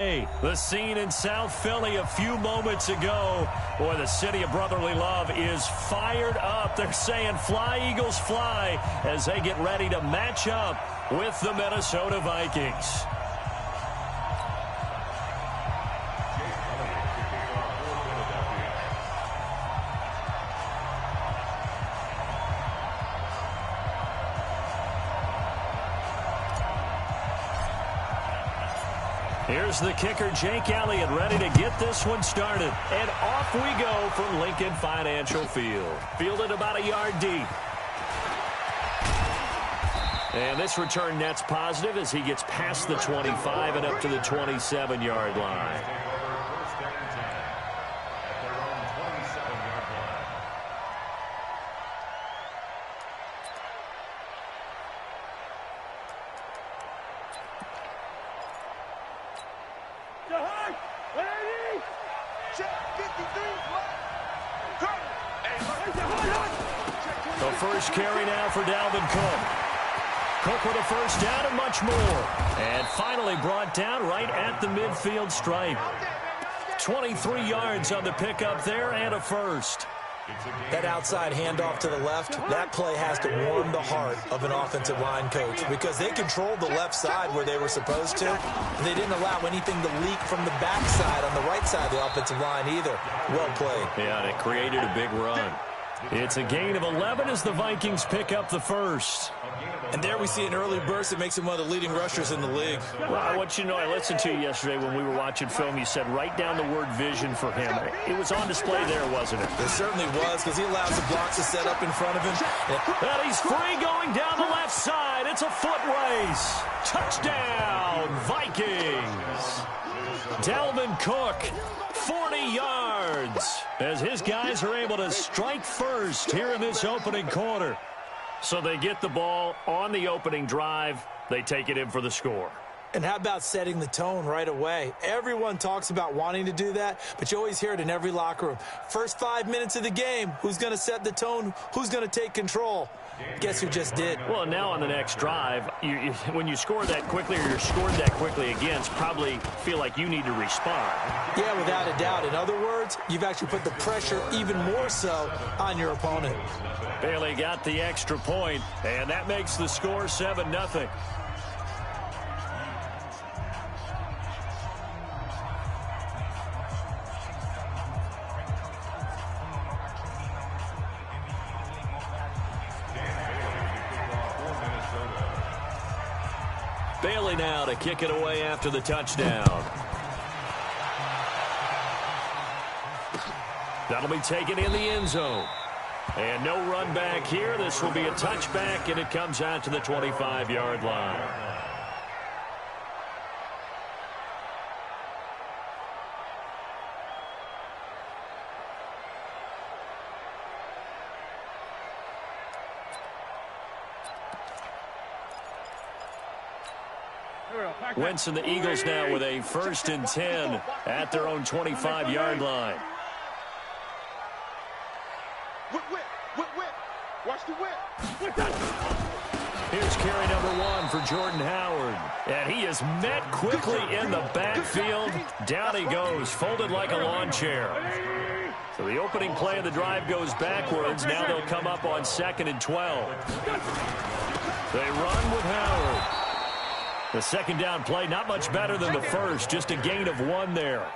The scene in South Philly a few moments ago. Boy, the city of brotherly love is fired up. They're saying fly, Eagles, fly, as they get ready to match up with the Minnesota Vikings. Here's the kicker, Jake Elliott, ready to get this one started. And off we go from Lincoln Financial Field. Fielded about a yard deep. And this return net's positive as he gets past the 25 and up to the 27-yard line. The first carry now for Dalvin Cook. Cook with a first down and much more. And finally brought down right at the midfield stripe. 23 yards on the pickup there and a first. That outside handoff to the left, that play has to warm the heart of an offensive line coach because they controlled the left side where they were supposed to, and they didn't allow anything to leak from the backside on the right side of the offensive line either. Well played. Yeah, and it created a big run. It's a gain of 11 as the Vikings pick up the first. And there we see an early burst that makes him one of the leading rushers in the league. Well, I want you to know, I listened to you yesterday when we were watching film. You said write down the word vision for him. It was on display there, wasn't it? It certainly was because he allows the blocks to set up in front of him. And he's free going down the left side. It's a foot race. Touchdown, Vikings. Dalvin Cook, 40 yards, as his guys are able to strike first here in this opening quarter. So they get the ball on the opening drive. They take it in for the score. And how about setting the tone right away? Everyone talks about wanting to do that, but you always hear it in every locker room. First 5 minutes of the game, who's going to set the tone? Who's going to take control? Guess who just did? Well, now on the next drive, when you score that quickly or you're scored that quickly again, probably feel like you need to respond. Yeah, without a doubt. In other words, you've actually put the pressure even more so on your opponent. Bailey got the extra point, and that makes the score 7-0. Bailey now to kick it away after the touchdown. That'll be taken in the end zone. And no run back here. This will be a touchback, and it comes out to the 25-yard line. Wentz and the Eagles now with a 1st and 10 at their own 25-yard line. Watch the whip. Here's carry number 1 for Jordan Howard. And he is met quickly in the backfield. Down he goes, folded like a lawn chair. So the opening play of the drive goes backwards. Now they'll come up on 2nd and 12. They run with Howard. The second down play, not much better than the first. Just a gain of 1 there.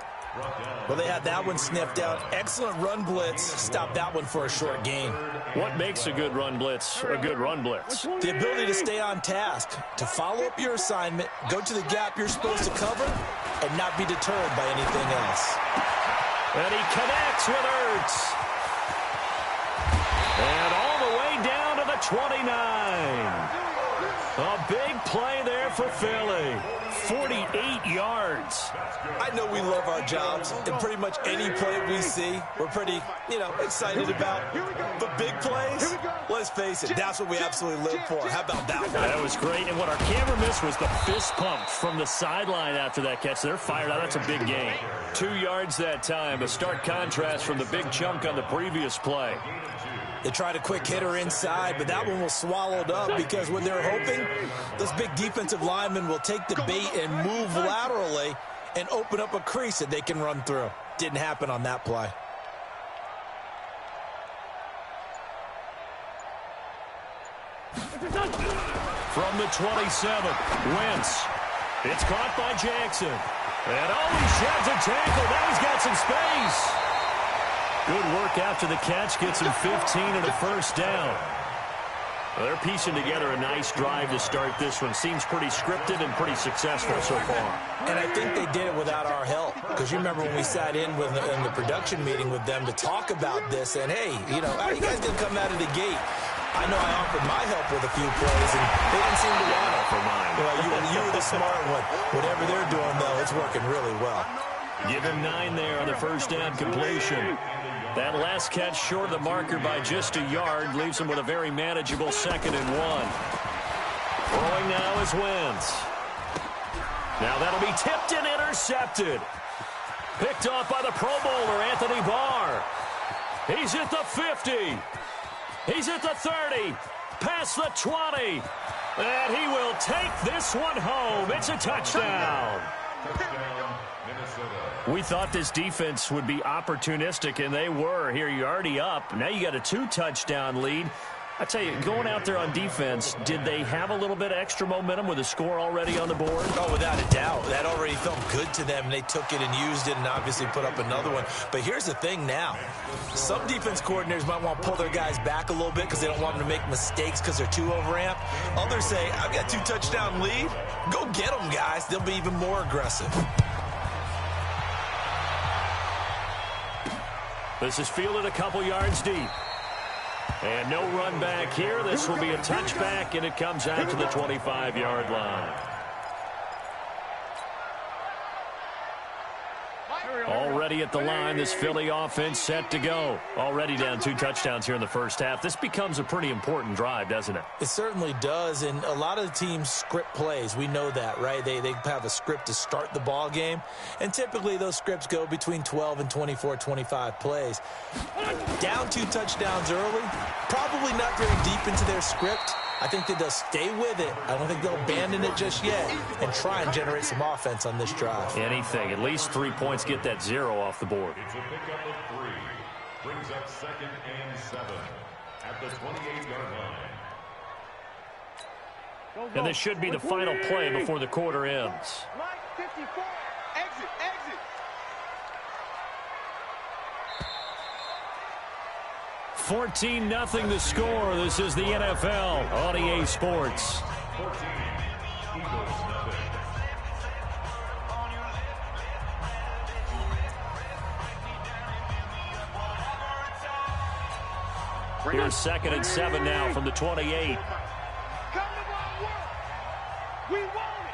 Well, they had that one sniffed out. Excellent run blitz. Stop that one for a short gain. What makes a good run blitz a good run blitz? The ability to stay on task, to follow up your assignment, go to the gap you're supposed to cover, and not be deterred by anything else. And he connects with Ertz. And all the way down to the 29. A big play there for Philly. 48 yards. I know we love our jobs, and pretty much any play we see, we're pretty, excited about. But big plays, let's face it, that's what we absolutely live for. How about that one? That was great, and what our camera missed was the fist pump from the sideline after that catch. They're fired out. That's a big gain. 2 yards that time, a stark contrast from the big chunk on the previous play. They tried a quick hitter inside, but that one was swallowed up because what they're hoping, those big defensive linemen will take the bait and move laterally and open up a crease that they can run through. Didn't happen on that play. From the 27, Wentz. It's caught by Jackson. And he sheds a tackle. Now he's got some space. Good work after the catch. Gets him 15 and a first down. Well, they're piecing together a nice drive to start this one. Seems pretty scripted and pretty successful so far. And I think they did it without our help. Because you remember when we sat in the production meeting with them to talk about this. And, hey, how you guys didn't come out of the gate? I know I offered my help with a few plays, and they didn't seem to want it. For mine. You were the smart one. Whatever they're doing, though, it's working really well. Give him 9 there on the first down completion. That last catch short of the marker by just a yard leaves him with a very manageable 2nd and 1. Throwing now is Wentz. Now that'll be tipped and intercepted. Picked off by the Pro Bowler, Anthony Barr. He's at the 50. He's at the 30. Past the 20. And he will take this one home. It's a touchdown. We thought this defense would be opportunistic, and they were. Here, you're already up. Now you got a 2-touchdown lead. I tell you, going out there on defense, did they have a little bit of extra momentum with a score already on the board? Oh, without a doubt. That already felt good to them. They took it and used it and obviously put up another one. But here's the thing now. Some defense coordinators might want to pull their guys back a little bit because they don't want them to make mistakes because they're too overamped. Others say, I've got a 2-touchdown lead. Go get them, guys. They'll be even more aggressive. This is fielded a couple yards deep. And no run back here. This will be a touchback, and it comes out to the 25-yard line. Already at the line, this Philly offense set to go. Already down 2 touchdowns here in the first half. This becomes a pretty important drive, doesn't it? It certainly does, and a lot of the teams script plays. We know that, right? They have a script to start the ball game, and typically those scripts go between 12 and 24, 25 plays. Down 2 touchdowns early, probably not very deep into their script. I think that they'll stay with it. I don't think they'll abandon it just yet and try and generate some offense on this drive. Anything. At least 3 points. Get that 0 off the board. It's a pickup of 3. Brings up 2nd and 7 at the 28-yard line. And this should be the final play before the quarter ends. Line 54. Exit. 14-0 the score. This is the NFL on EA Sports. 14. Eagles nothing. Here's 2nd and 7 now from the 28. Come to my work. We want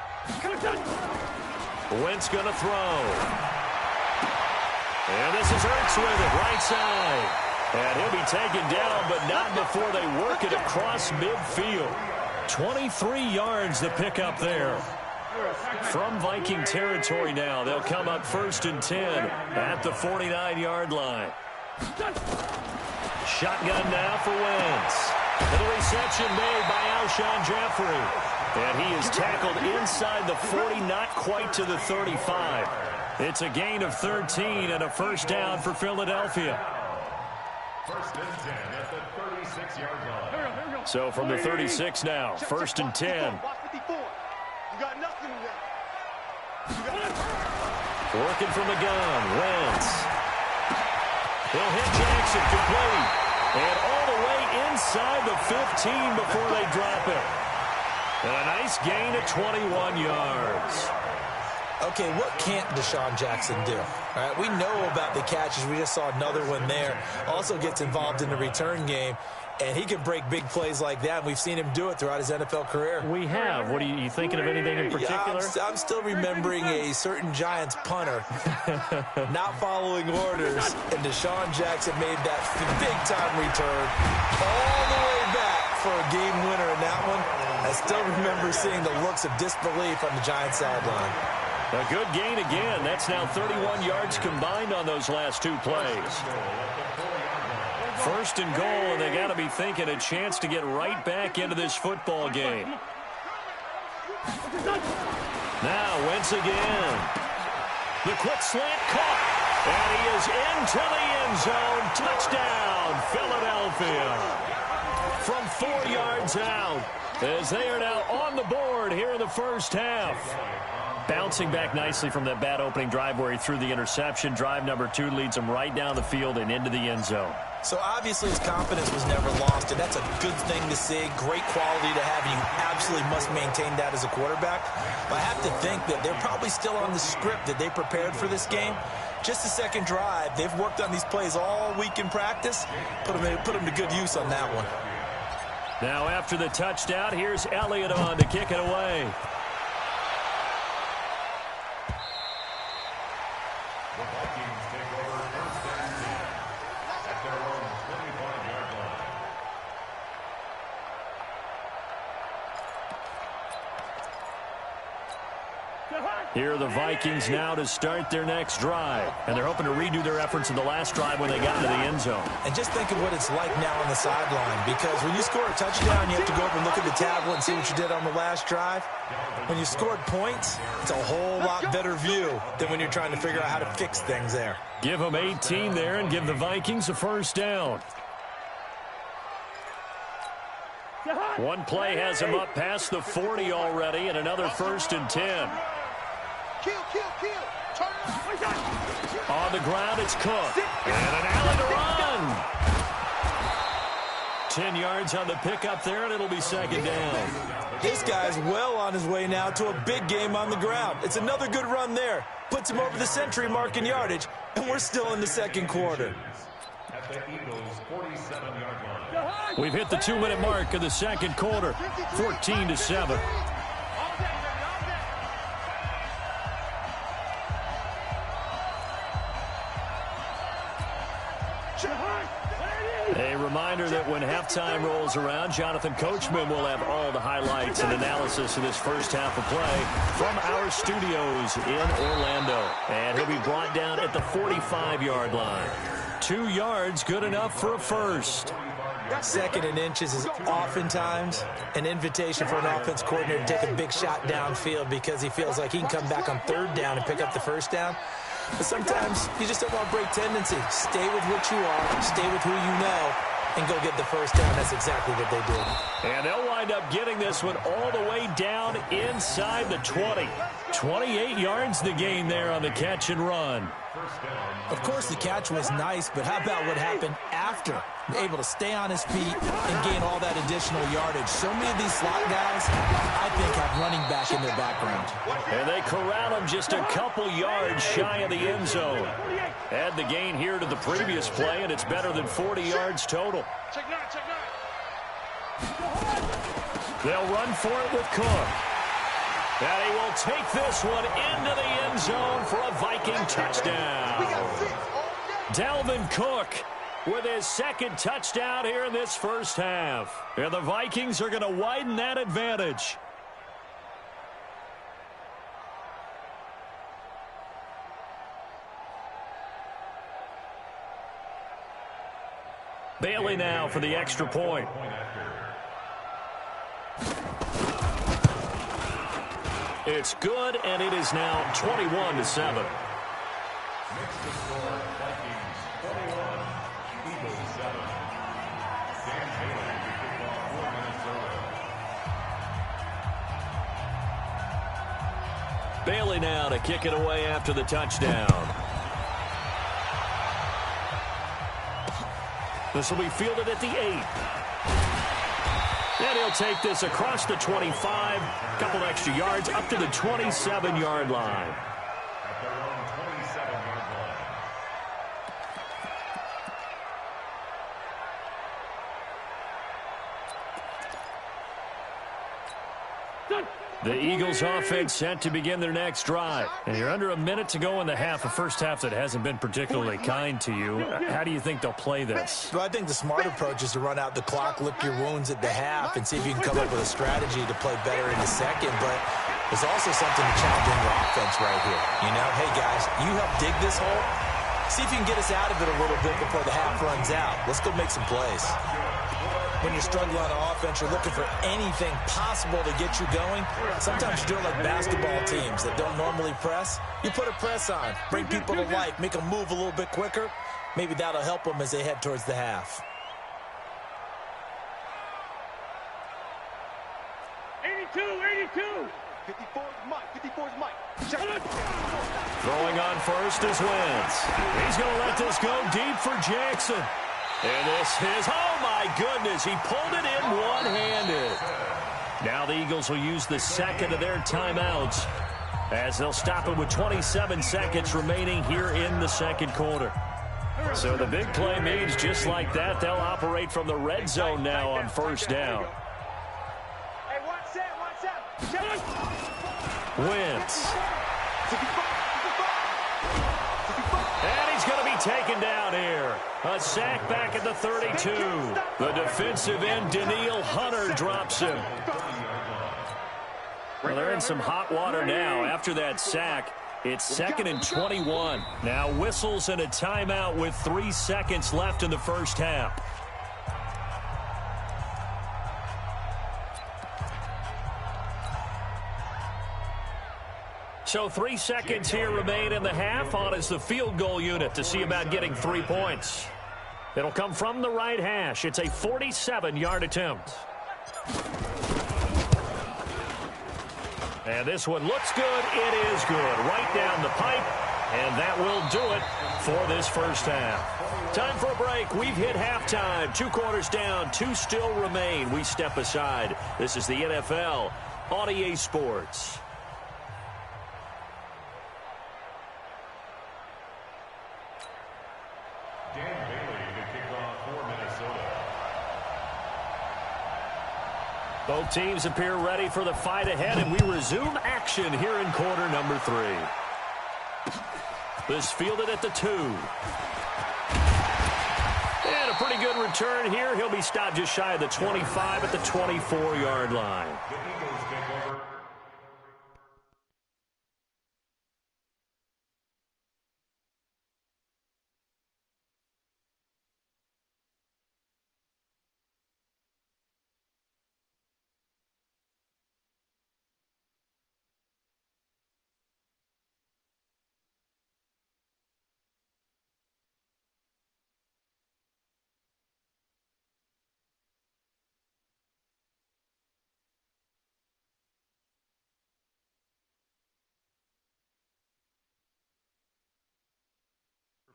it. Wentz gonna throw. And this is Ertz with it, right side. And he'll be taken down, but not before they work it across midfield. 23 yards to pick up there. From Viking territory now, they'll come up 1st and 10 at the 49-yard line. Shotgun now for Wentz. And the reception made by Alshon Jeffrey. And he is tackled inside the 40, not quite to the 35. It's a gain of 13 and a first down for Philadelphia. 1st and 10 at the 36-yard line. So from the 36 now, 1st and 10. Watch 54. You got nothing in there. Working from the gun, Wentz. He'll hit Jackson complete. And all the way inside the 15 before they drop it. And a nice gain of 21 yards. Okay, what can't Deshaun Jackson do? All right, we know about the catches. We just saw another one there. Also gets involved in the return game, and he can break big plays like that. We've seen him do it throughout his NFL career. We have. What are you thinking of anything in particular? Yeah, I'm still remembering a certain Giants punter not following orders, and Deshaun Jackson made that big-time return all the way back for a game winner in that one. I still remember seeing the looks of disbelief on the Giants sideline. A good gain again. That's now 31 yards combined on those last 2 plays. 1st and goal, and they got to be thinking a chance to get right back into this football game. Now Wentz again. The quick slant caught. And he is into the end zone. Touchdown, Philadelphia. From 4 yards out, as they are now on the board here in the first half. Bouncing back nicely from that bad opening drive where he threw the interception. Drive number 2 leads him right down the field and into the end zone. So obviously his confidence was never lost, and that's a good thing to see. Great quality to have, and you absolutely must maintain that as a quarterback. But I have to think that they're probably still on the script that they prepared for this game. Just the second drive. They've worked on these plays all week in practice. Put them to good use on that one. Now after the touchdown, here's Elliott on to kick it away. The Vikings take over first and 10 at their own 25-yard line. Here are the Vikings now to start their next drive. And they're hoping to redo their efforts in the last drive when they got into the end zone. And just think of what it's like now on the sideline, because when you score a touchdown, you have to go up and look at the tablet and see what you did on the last drive. When you scored points, it's a whole lot better view than when you're trying to figure out how to fix things there. Give them 18 there and give the Vikings a first down. One play has him up past the 40 already, and another first and 10. Kill. Turn. On the ground, it's Cook. And an Allen to run. 10 yards on the pickup there, and it'll be second down. This guy's well on his way now to a big game on the ground. It's another good run there. Puts him over the century mark in yardage, and we're still in the second quarter. At the Eagles' 47-yard line. We've hit the 2-minute mark of the second quarter, 14-7. A reminder that when halftime rolls around, Jonathan Coachman will have all the highlights and analysis of this first half of play from our studios in Orlando. And he'll be brought down at the 45-yard line. 2 yards, good enough for a first. Second and inches is oftentimes an invitation for an offense coordinator to take a big shot downfield because he feels like he can come back on third down and pick up the first down. But sometimes you just don't want to break tendency. Stay with what you are, stay with who you know, and go get the first down. That's exactly what they did. And they'll wind up getting this one all the way down inside the 20. 28 yards the gain there on the catch and run. Of course, the catch was nice, but how about what happened after? Able to stay on his feet and gain all that additional yardage. So many of these slot guys, I think, have running back in their background. And they corral him just a couple yards shy of the end zone. Add the gain here to the previous play, and it's better than 40 yards total. Check nine. They'll run for it with Cook. And he will take this one into the end zone for a Viking touchdown. Dalvin Cook with his second touchdown here in this first half. And the Vikings are going to widen that advantage. Bailey now for the extra point. It's good, and it is now 21-7. Next to score, Vikings 21, Eagles 7. Dan Bailey to kick off for Minnesota. Bailey now to kick it away after the touchdown. This will be fielded at the 8. And he'll take this across the 25, couple extra yards, up to the 27-yard line. At their own 27-yard line. The Eagles offense set to begin their next drive. And you're under a minute to go in the half, a first half that hasn't been particularly kind to you. How do you think they'll play this? Well, I think the smart approach is to run out the clock, lick your wounds at the half, and see if you can come up with a strategy to play better in the second. But there's also something to challenging your offense right here. You know, hey, guys, you help dig this hole. See if you can get us out of it a little bit before the half runs out. Let's go make some plays. when you're struggling on offense, you're looking for anything possible to get you going. Sometimes you do it like basketball teams that don't normally press. You put a press on, bring people to life, make them move a little bit quicker. Maybe that'll help them as they head towards the half. 82. 54 is Mike. 54 is Mike. Throwing on first is Wentz. He's going to let this go deep for Jackson. And this is, oh my goodness, he pulled it in one-handed. Now the Eagles will use the second of their timeouts as they'll stop it with 27 seconds remaining here in the second quarter. So the big play means just like that, they'll operate from the red zone now on first down. Hey, one set. Wentz. And he's going to be taken down here. A sack back at the 32. The defensive end, Danielle Hunter, drops him. Well, they're in some hot water now after that sack. It's 2nd and 21. Now whistles and a timeout with 3 seconds left in the first half. So 3 seconds here remain in the half. On is the field goal unit to see about getting 3 points. It'll come from the right hash. It's a 47-yard attempt. And this one looks good. It is good. Right down the pipe. And that will do it for this first half. Time for a break. We've hit halftime. 2 quarters down. 2 still remain. We step aside. This is the NFL on EA Sports. Both teams appear ready for the fight ahead, and we resume action here in quarter number 3. This fielded at the 2. And a pretty good return here. He'll be stopped just shy of the 25 at the 24-yard line.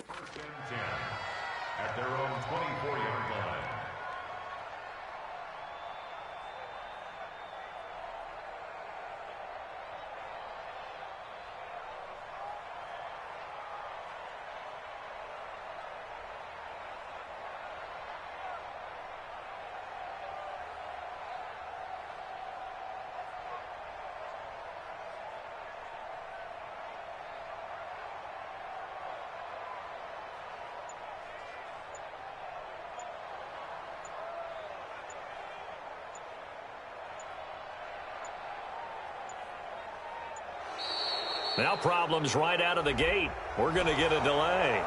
First and 10 at their own 24-yard line. Now problems right out of the gate. We're going to get a delay.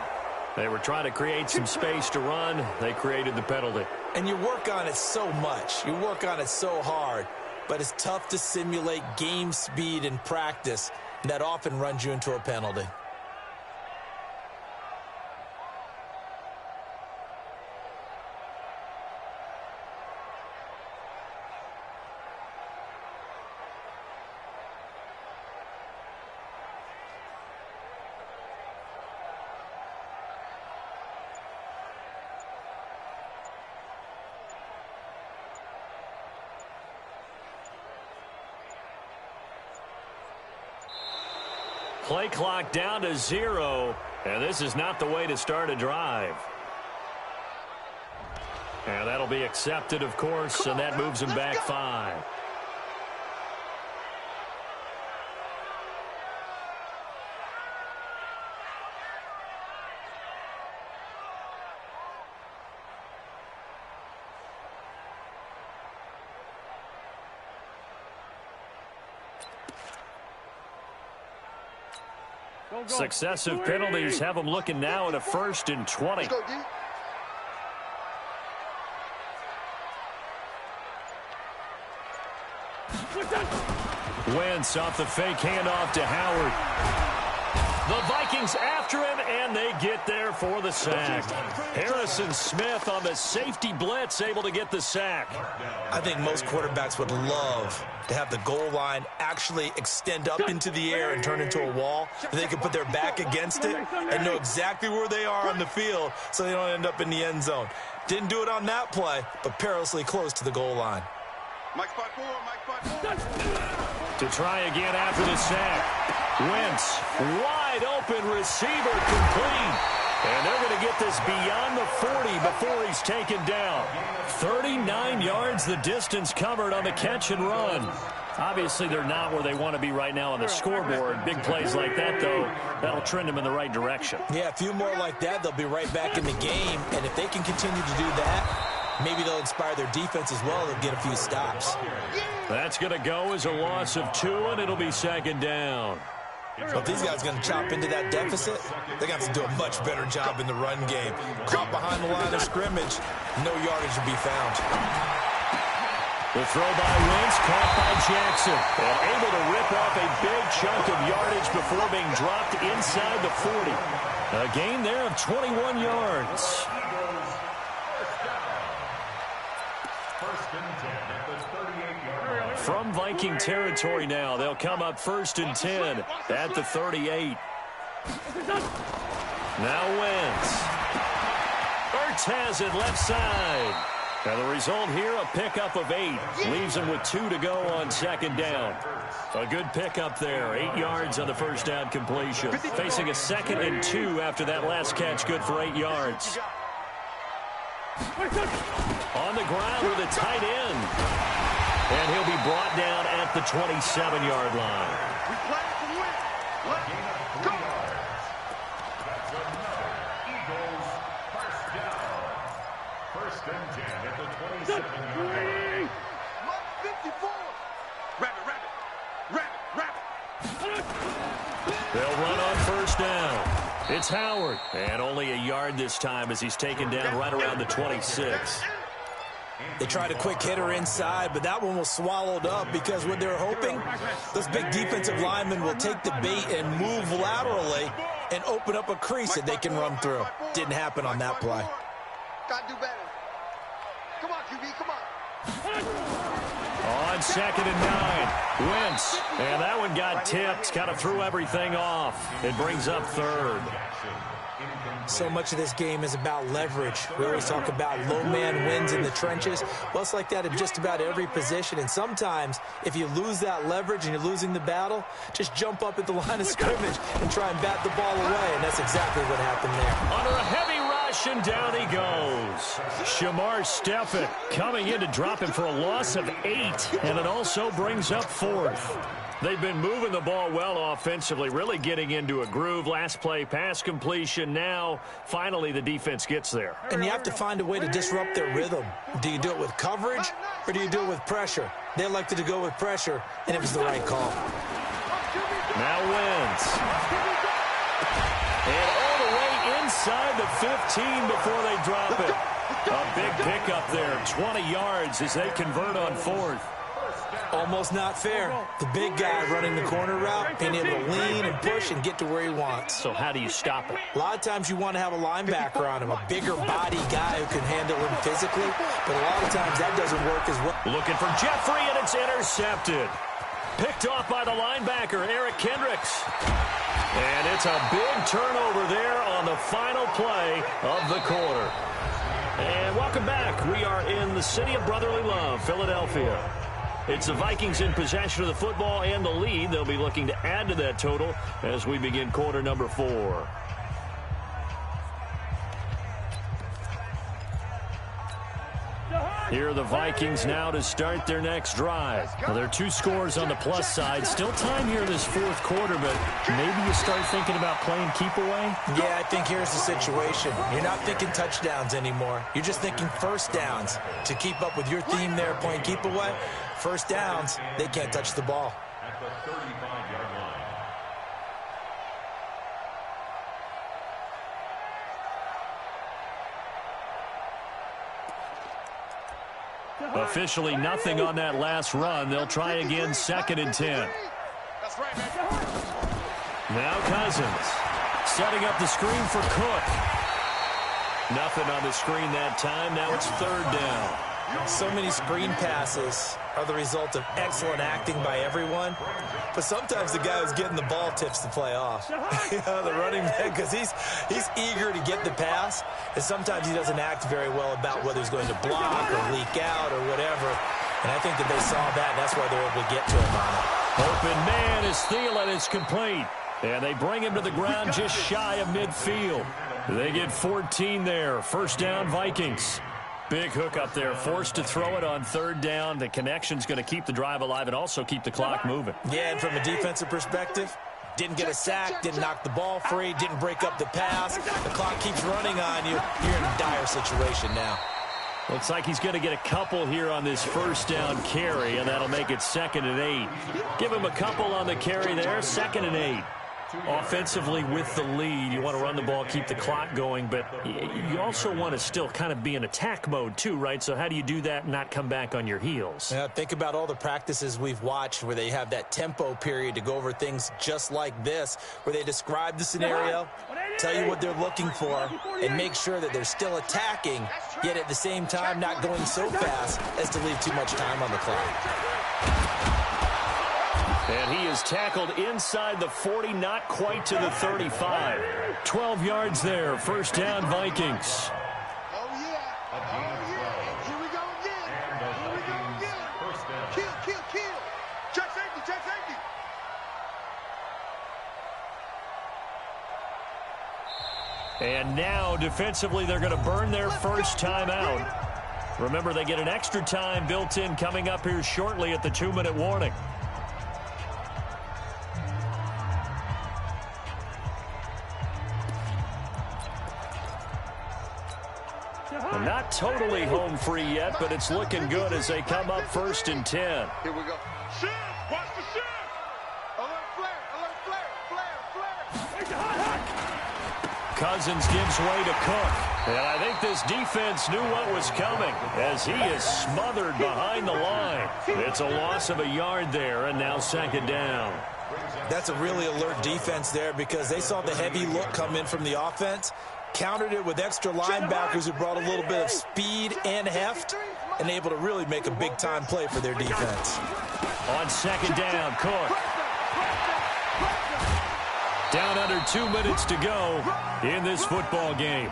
They were trying to create some space to run. They created the penalty. And you work on it so much. You work on it so hard. But it's tough to simulate game speed in practice. And that often runs you into a penalty. Play clock down to 0, and this is not the way to start a drive. And that'll be accepted, of course, and that moves him back 5. Successive penalties have them looking now at a 1st and 20. Wentz off the fake handoff to Howard. The Vikings after him, and they get there for the sack. Harrison Smith on the safety blitz, able to get the sack. I think most quarterbacks would love to have the goal line actually extend up into the air and turn into a wall. They can put their back against it and know exactly where they are on the field so they don't end up in the end zone. Didn't do it on that play, but perilously close to the goal line. Mike spot 4, Mike spot 4. To try again after the sack. Wentz, wide open receiver, complete. And they're going to get this beyond the 40 before he's taken down. 39 yards the distance covered on the catch and run. Obviously, they're not where they want to be right now on the scoreboard. Big plays like that, though, that'll trend them in the right direction. Yeah, a few more like that, they'll be right back in the game. And if they can continue to do that, maybe they'll inspire their defense as well and get a few stops. That's going to go as a loss of 2, and it'll be second down. But these guys are going to chop into that deficit. They're going to have to do a much better job in the run game. Caught behind the line of scrimmage, no yardage to be found. The throw by Wentz, caught by Jackson. And able to rip off a big chunk of yardage before being dropped inside the 40. A gain there of 21 yards. From Viking territory now, they'll come up 1st and 10 at the 38. Now Wentz. Ertz has it left side. And the result here, a pickup of 8. Leaves him with 2 to go on second down. A good pickup there. 8 yards on the first down completion. Facing a 2nd and 2 after that last catch. Good for 8 yards. On the ground with a tight end. And he'll be brought down at the 27-yard line. We play to win. Let's go. That's another Eagles first down. 1st and 10 at the 27-yard line. 54. Rabbit. They'll run on 1st down. It's Howard. And only a yard this time as he's taken down right around the 26. They tried a quick hitter inside, but that one was swallowed up because what they're hoping, those big defensive linemen will take the bait and move laterally and open up a crease that they can run through. Didn't happen on that play. Gotta do better. Come on, QB, come on. On 2nd and 9, Wentz. And that one got tipped, kind of threw everything off. It brings up 3rd. So much of this game is about leverage. We always talk about low man wins in the trenches. Well, it's like that in just about every position. And sometimes, if you lose that leverage and you're losing the battle, just jump up at the line of scrimmage and try and bat the ball away. And that's exactly what happened there. Under a heavy rush, and down he goes. Shamar Stephen coming in to drop him for a loss of 8. And it also brings up 4th. They've been moving the ball well offensively, really getting into a groove. Last play, pass completion. Now, finally, the defense gets there. And you have to find a way to disrupt their rhythm. Do you do it with coverage, or do you do it with pressure? They elected to go with pressure, and it was the right call. Now Wentz. And all the way inside the 15 before they drop it. A big pickup there, 20 yards as they convert on 4th. Almost not fair. The big guy running the corner route, being able to lean and push and get to where he wants. So how do you stop it? A lot of times you want to have a linebacker on him, a bigger body guy who can handle him physically, but a lot of times that doesn't work as well. Looking for Jeffrey, and it's intercepted. Picked off by the linebacker, Eric Kendricks. And it's a big turnover there on the final play of the quarter. And welcome back. We are in the city of brotherly love, Philadelphia. It's the Vikings in possession of the football and the lead. They'll be looking to add to that total as we begin quarter number 4. Here are the Vikings now to start their next drive. Well, there are 2 scores on the plus side. Still time here in this 4th quarter, but maybe you start thinking about playing keep away? Yeah, I think here's the situation. You're not thinking touchdowns anymore. You're just thinking first downs. To keep up with your theme there, playing keep away, first downs, they can't touch the ball. At the 35-yard line. Officially nothing on that last run. They'll try again, 2nd and 10. Now Cousins setting up the screen for Cook. Nothing on the screen that time. Now it's 3rd down. So many screen passes are the result of excellent acting by everyone, but sometimes the guy who's getting the ball tips the play off. The running back, because he's eager to get the pass, and sometimes he doesn't act very well about whether he's going to block or leak out or whatever. And I think that they saw that, and that's why they're able to get to him on it. Open man is Thielen. It's complete. And they bring him to the ground just shy of midfield. They get 14 there. 1st down, Vikings. Big hook up there. Forced to throw it on 3rd down. The connection's going to keep the drive alive and also keep the clock moving. Yeah, and from a defensive perspective, didn't get a sack, didn't knock the ball free, didn't break up the pass. The clock keeps running on you. You're in a dire situation now. Looks like he's going to get a couple here on this 1st down carry, and that'll make it 2nd and 8. Give him a couple on the carry there, 2nd and 8. Offensively with the lead, you want to run the ball, keep the clock going, but you also want to still kind of be in attack mode too, right? So how do you do that and not come back on your heels? Yeah, think about all the practices we've watched where they have that tempo period to go over things just like this, where they describe the scenario, tell you what they're looking for, and make sure that they're still attacking, yet at the same time not going so fast as to leave too much time on the clock. And he is tackled inside the 40, not quite to the 35. 12 yards there, 1st down, Vikings. Oh, yeah. Here we go again. Kill. Check safety. And now, defensively, they're going to burn their first time out. Remember, they get an extra time built in coming up here shortly at the 2-minute warning. Not totally home free yet, but it's looking good as they come up 1st and 10. Here we go. Shift! Watch the shift! Alert flare! Cousins gives way to Cook. And I think this defense knew what was coming as he is smothered behind the line. It's a loss of a yard there, and now 2nd down. That's a really alert defense there because they saw the heavy look come in from the offense, countered it with extra linebackers who brought a little bit of speed and heft, and able to really make a big-time play for their defense. On 2nd down, Cook. Down under 2 minutes to go in this football game.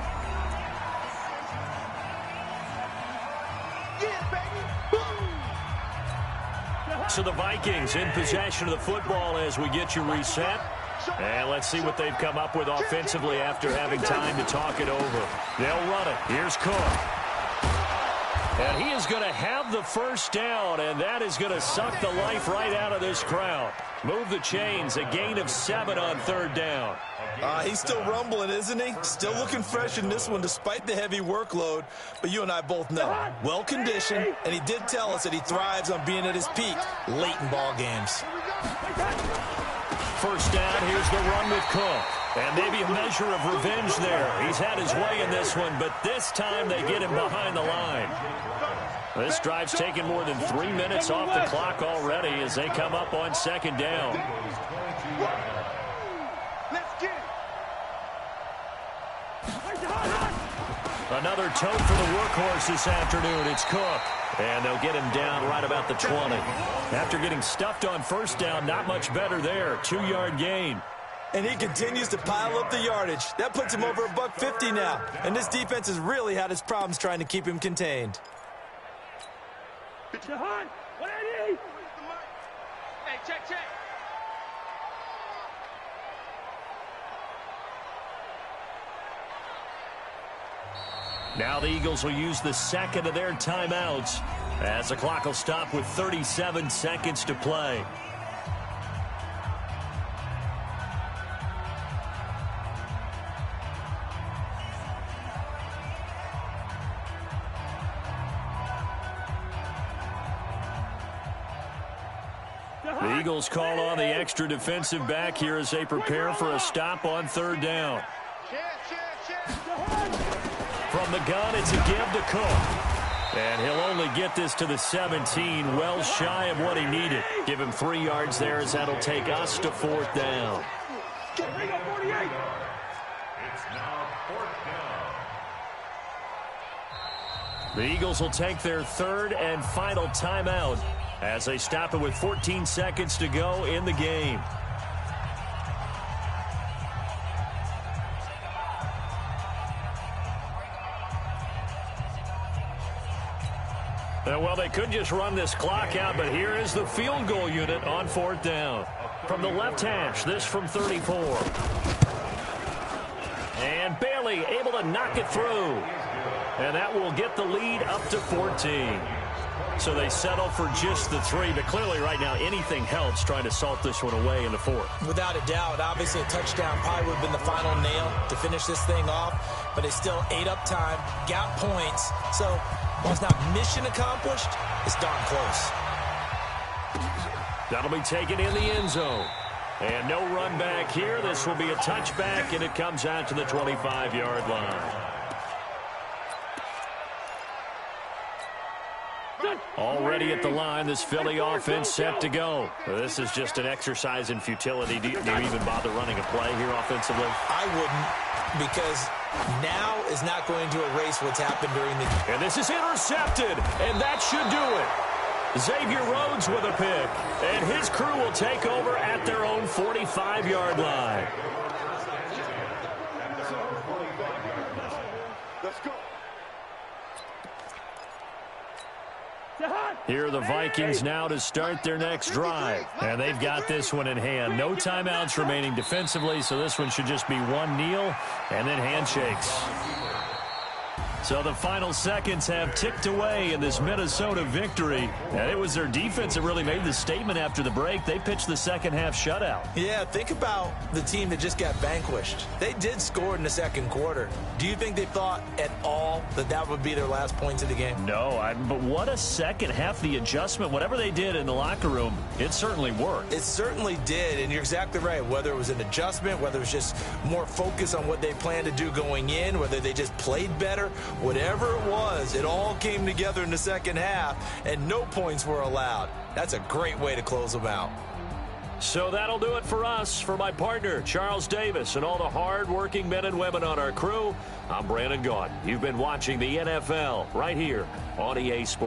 So the Vikings in possession of the football as we get you reset. And let's see what they've come up with offensively after having time to talk it over. They'll run it. Here's Cook. And he is going to have the 1st down, and that is going to suck the life right out of this crowd. Move the chains, a gain of 7 on 3rd down. He's still rumbling, isn't he? Still looking fresh in this one despite the heavy workload. But you and I both know, well-conditioned, and he did tell us that he thrives on being at his peak late in ball games. 1st down, here's the run with Cook. And maybe a measure of revenge there. He's had his way in this one, but this time they get him behind the line. This drive's taken more than 3 minutes off the clock already as they come up on 2nd down. Another tote for the workhorse this afternoon. It's Cook. And they'll get him down right about the 20. After getting stuffed on 1st down, not much better there. 2-yard gain. And he continues to pile up the yardage. That puts him over $150 now. And this defense has really had its problems trying to keep him contained. Jahan, what I need? Hey, check. Now the Eagles will use the 2nd of their timeouts as the clock will stop with 37 seconds to play. The Eagles call on the extra defensive back here as they prepare for a stop on 3rd down. From the gun, it's a give to Cook. And he'll only get this to the 17, well shy of what he needed. Give him 3 yards there as that'll take us to 4th down. It's now 4th down. The Eagles will take their 3rd and final timeout as they stop it with 14 seconds to go in the game. Well, they could just run this clock out, but here is the field goal unit on 4th down. From the left hash, this from 34. And Bailey able to knock it through. And that will get the lead up to 14. So they settle for just the 3, but clearly right now anything helps trying to salt this one away in the 4th. Without a doubt, obviously a touchdown probably would have been the final nail to finish this thing off, but it's still ate up time, got points. So while it's not mission accomplished, it's darn close. That'll be taken in the end zone. And no run back here. This will be a touchback, and it comes out to the 25-yard line. Already at the line, this Philly offense set to go. This is just an exercise in futility. Do you even bother running a play here offensively? I wouldn't, because now is not going to erase what's happened during the... And this is intercepted, and that should do it. Xavier Rhodes with a pick, and his crew will take over at their own 45-yard line. Let's go. Here are the Vikings now to start their next drive. And they've got this one in hand. No timeouts remaining defensively, so this one should just be one kneel and then handshakes. So the final seconds have ticked away in this Minnesota victory. And it was their defense that really made the statement after the break. They pitched the second half shutout. Yeah, think about the team that just got vanquished. They did score in the second quarter. Do you think they thought at all that that would be their last points of the game? No, but what a second half. The adjustment, whatever they did in the locker room, it certainly worked. It certainly did, and you're exactly right. Whether it was an adjustment, whether it was just more focus on what they planned to do going in, whether they just played better, whatever it was, it all came together in the second half, and no points were allowed. That's a great way to close them out. So that'll do it for us. For my partner, Charles Davis, and all the hard-working men and women on our crew, I'm Brandon Gaudin. You've been watching the NFL right here on EA Sports.